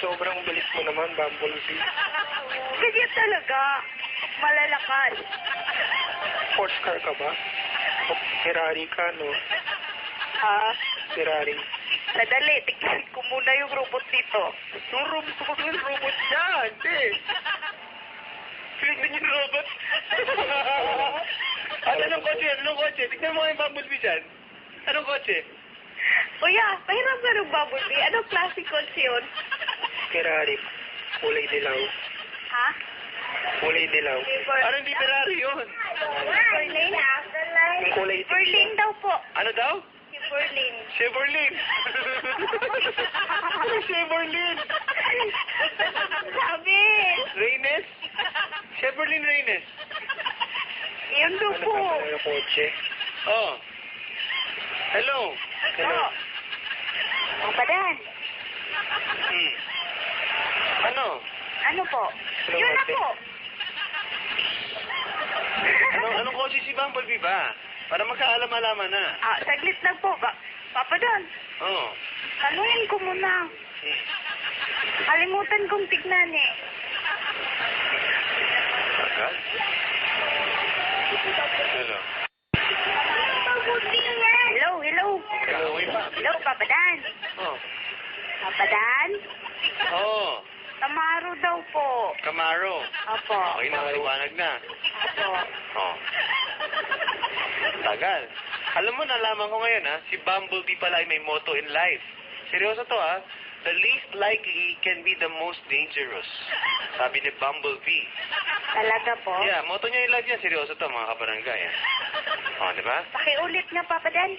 sobrang bilis mo naman, Bumblebee. Ganyan talaga. Malalakas. Sports car ka ba? O Ferrari ka, no? Ha? Ferrari. Sadali, tignan ko muna yung robot dito. Yung robot niya, hindi. Tignan yung robot. At anong kotse? Anong kotse? Tignan mo nga yung Bumblebee dyan. Anong kotse? Kuya, pahiram ka ng Bumblebee. Anong klaseng kotse yun? Ferrari. Kulay dilaw. Ha? Kulay dilaw. Parang di Ferrari yun. Berlin? Yung kulay Berlin daw po. Ano daw? Si Berlin. Chevrolet. Chevrolet. Sabi. Reynes? Chevrolet Reynes. Yun daw Ano po. pa ba yung kotse? Oh. Hello. Hello. O, Padan. Hmm. Ano? Ano po? Hello, Yun na ate. po. Anong kotse si Bumblebee ba? Para magkaalam-alaman na. Ah, saglit lang po. Papa Dan, Oo. tanungin ko muna. Hmm. Kalimutan kong tignan eh. Agad? Hello. Hello, hello. Hello, way pa. Hello, Papa Dan. Oh. Papa Dan? Oo. Camaro daw po. Camaro. Opo. Okay na, maliwanag na. Opo. Oh. Tagal. Alam mo, nalaman ko ngayon, ha? Si Bumblebee pala ay may motto in life. Seryoso to, ha? The least likely can be the most dangerous. Sabi ni Bumblebee. Talaga po? Yeah, motto niya in life niya. Seryoso to, mga kabarangay, ha? Oh, di ba? Pakiulit nga, Papa Dan.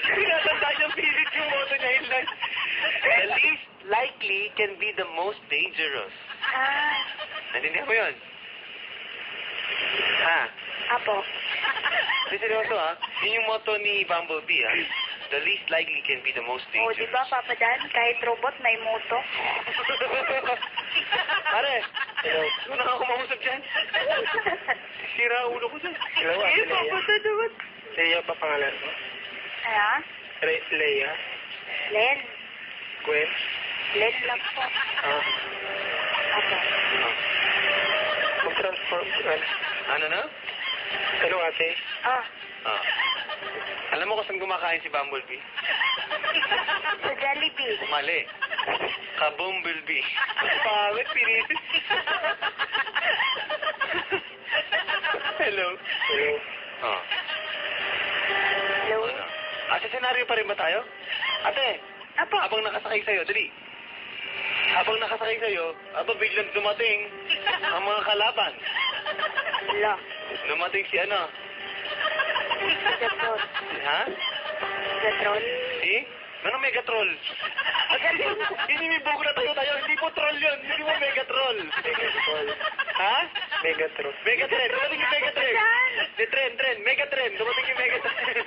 Pinatanda niyang pilit yung motto niya in life. The least likely can be the most dangerous. Ah, Naintindihan mo yun? Ha? apo. Di seryoso, ha? Yun yung motto ni Bumblebee, ha? The least likely can be the most O, dangerous. di ba, Papa Dan? Kahit robot, may moto. Pare, Hello. doon na ako mausap dyan. Sira ulo ko dyan. Hello, Eh, Ate Papa Leia. Dan naman. Leia pa pangalan mo? Ha? Leia? Len. Gwen? Len lang po. Ah. Apo. Mag-transform. Ano na? Hello, ate. Ah, Ah. Alam mo kung saan kumakain si Bumblebee? sa Jollibee. Mali. Ka-Bumblebee. Pangit, pinitis. Hello. Hello. Oh. Hello? Ano? Sa senaryo pa rin ba tayo? Ate, Apo. habang nakasakay sa'yo, dali. Habang nakasakay sa'yo, biglang dumating ang mga kalaban. Wala. Dumating si ano? Megatron. Ha? Megatron. Si? Anong Megatroll? Inimibog na tayo. Hindi po troll yun. Hindi mo Megatroll. Megatron. Ha? Megatron. Megatren. Dumating yung Megatren. Di tren. Megatren. Dumating yung Megatren.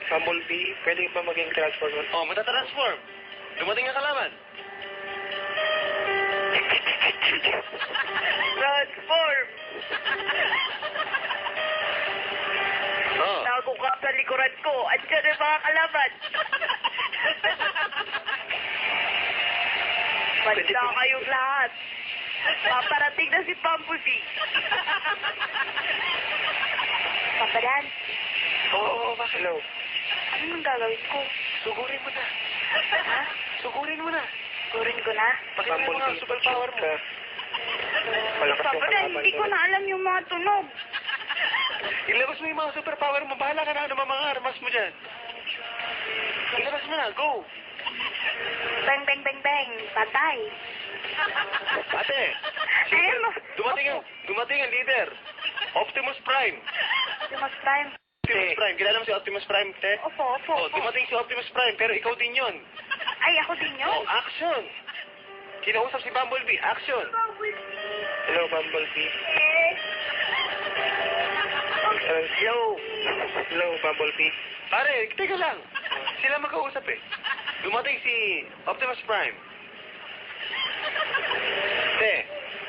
Bumblebee, pwede ba maging transformer? Oh, matatransform. Dumating ang kalaban. Transform. Oh. Tago ka sa likuran ko. Andiyan ang mga kalaban. Banda kayong lahat. Paparating na si Bumblebee. Papa Dan, Oo, bakit? Hello. ano nang gagawin ko? Sugurin mo na. Ha? Sugurin mo na. Kurin ko na? Pakita mo mga Bumblebee, super power mo. ka. Malakas yung Papa Dan, kalaban hindi ko mo. na alam yung mga tunog. Ilabas mo yung mga super power mo. Bahala ka na ano mga armas mo dyan. Ilabas mo na. Go. Bang, bang, bang, bang. Patay. Ate, Ayun mo. dumating ang leader. Optimus Prime. Optimus Prime. Optimus Prime. Kilala mo si Optimus Prime, te? Opo, opo, Oh, opo. dumating si Optimus Prime, pero ikaw din yun. Ay, ako din yun. Oh, action! Kinausap si Bumblebee. Action! Hello, Bumblebee. Yo! Hello, Bumblebee. Pare, teka lang. Sila magkausap eh. Dumating si Optimus Prime. Te,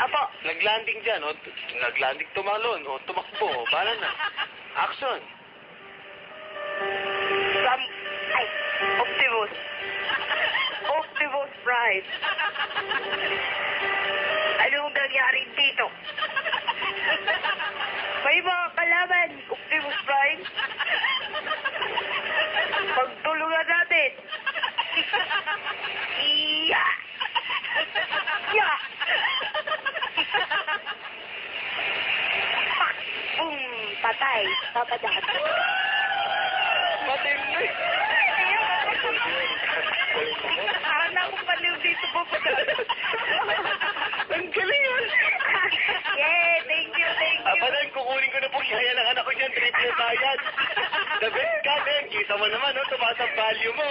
Apo. naglanding dyan, o naglanding tumalon, o tumakbo, o bahala na. Action! Ay, Optimus. Optimus Prime. Anong nangyari dito? May mga kalaban, Optimus Prime. Pagtulungan natin. Iya! Iya! Boom! Patay. Papadaan. Matindi. Parang na akong paliw dito po. Ang galing yun. Yay! Thank you, thank you. Apalan, kukunin ko na po kaya ng anak ko dyan, triple bayad. The best ka din. Kita mo naman, no? Tumaas ang value mo.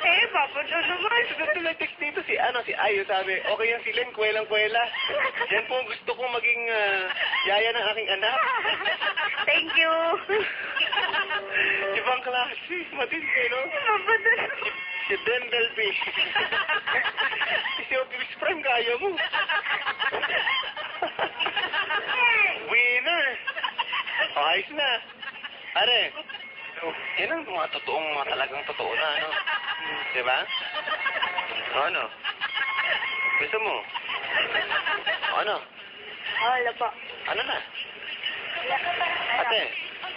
Eh, Papa, naman. Gusto na text dito si Ayo, sabi, okay yan si Len, kwelang-kwela. Yan po ang gusto kong maging yaya ng aking anak. Thank you. Ibang klase, matindi, no? Mabadas. Si Dendel B. Si Optimus Prime, kaya mo. Winner. O, ayos na. Are, yan ang mga totoong, mga talagang totoo na, ano? Diba? O, ano? Gusto mo? O, ano? Wala po. Ano na? Ate?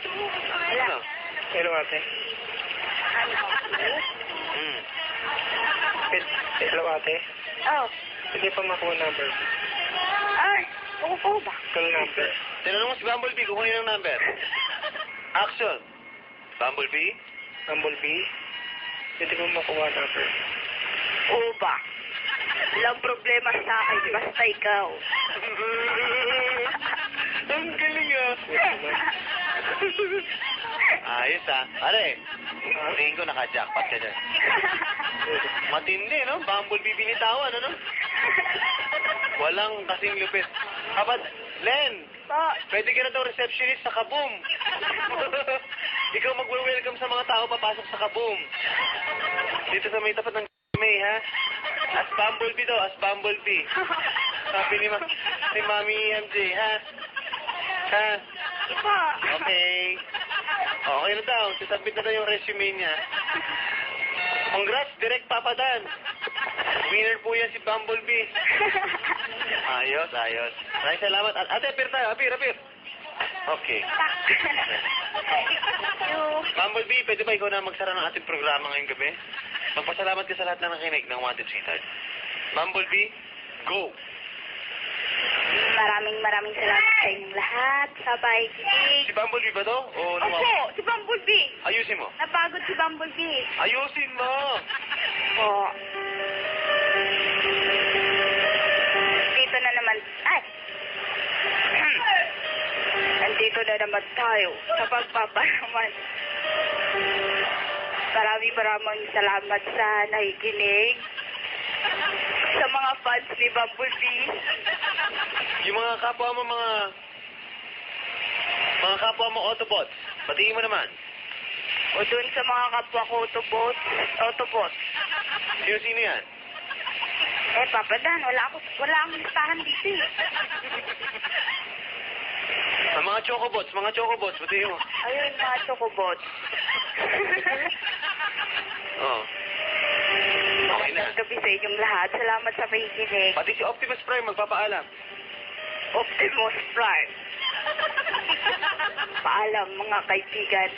Wala. Ano? Hello, ate. Hmm. Hello, ate. Oh. Hindi pa makuha number. Ay, oo ba? Call number. Tinanong mo si Bumblebee, kukunin ng number. Action. Bumblebee? Bumblebee? Hindi ko makuha number. Oo ba? Walang problema sa akin, basta ikaw. Ang galing ah. Ayos ah. Are, tingin ko naka-jackpot ka dyan. Matindi, no? Bumblebee binitawan, ano? Walang kasing lupit. Kapag, Len, Po. pwede ka na daw receptionist sa Kaboom. Ikaw magwe-welcome sa mga tao papasok sa Kaboom. Dito sa may tapat ng May, ha? As Bumblebee daw, as Bumblebee. Sabi ni Mami MJ, ha? Ha? Po. Okay. Okay na daw. Sasabit na daw yung resume niya. Congrats, Direk Papadan. Winner po yan si Bumblebee. Ayos, ayos. Maraming salamat. Ate, apir tayo. Apir. Okay. Thank you. Bumblebee, pwede ba ikaw na magsara ng ating programa ngayong gabi? Magpasalamat ka sa lahat na nakinig ng Wanted Sweetheart. Bumblebee, go! Maraming salamat sa inyong lahat. Sa Si pakikinig. Bumblebee ba to? O Opo, si Bumblebee. Ayusin mo. Napagod si Bumblebee. Ayusin mo! Po. Dito na naman. Ay! Nandito na naman tayo sa pagpapalaman. Maraming salamat sa nakikinig. Sa mga fans ni Bumblebee. Yung mga kapwa mo Autobots, batiin mo naman. O dun sa mga kapwa ko, Autobot. Sino yan? Eh, Papa Dan, wala akong listahan dito eh. Ang mga Chocobots, batiin mo. Ayun, mga Chocobot. Oh. Okay na. Magandang gabi sa inyong lahat. Salamat sa pakikinig. Pati si Optimus Prime magpapaalam. Optimus Prime. Paalam, mga kaibigan.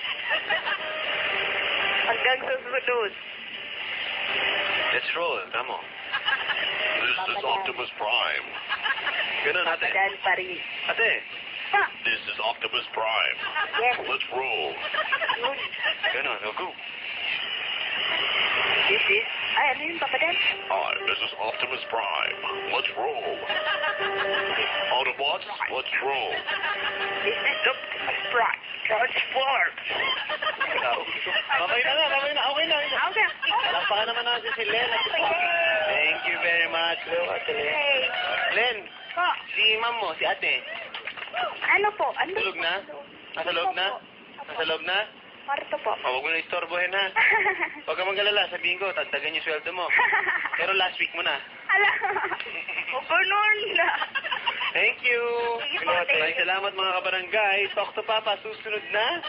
Hanggang sa susunod. Let's roll, tamo. This is Optimus Prime. Ganun, ate. Dan pa rin. Ate, Pa! This is Optimus Prime. Yes. Let's roll. Yun. ganun, go. This is... Ay, ano yun, Papa Dan? Hi, this is Optimus Prime. Let's roll. Autobots, let's roll. This is Optimus Prime. Transform. Okay na. Okay. Palakpakan naman natin si Len at si Poppy. Thank you very much. Hey. Len, Po. si ma'am mo, si ate, Ano po? Ano? tulog na? Nasa loob na? Nasa loob na? Kwarto po. Huwag mo na istorbohin, ha? Huwag ka mag-alala, sabihin ko, tagdagan yung sweldo mo. Pero last week mo na. Ala. O, ganun na. Thank you. Sige po, thank you. Maraming salamat mga kabarangay. Talk to Papa, susunod na.